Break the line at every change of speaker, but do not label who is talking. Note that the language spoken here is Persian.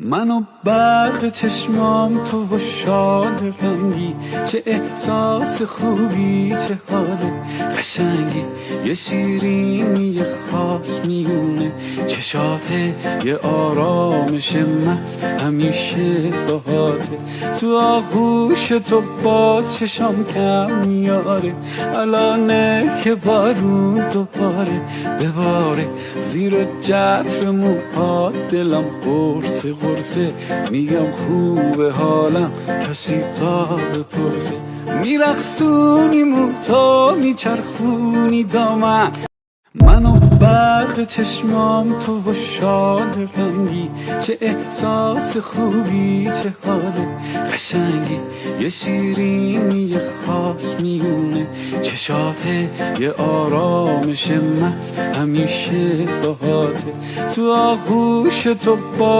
من و برق چشمام تو و شاد رنگی، چه احساس خوبی چه حال قشنگی، یه شیرینی خاص میونه چشاته، یه آرامش محض همیشه باهاته، تو آغوش تو باز چشام کم میاره، الانه که بارون دوباره بباره زیر جتر موهات، دلم قرصه قرصه میگم خوبه حالم کسی تا بپرسه، میرقصونی موتا میچرخونی دامن، من و برق چشمام تو و شاد رنگی، چه احساس خوبی چه حال قشنگی، یه شیرینی خاص میونه چشاته، یه آرامش محض همیشه باهاته، تو آغوش تو با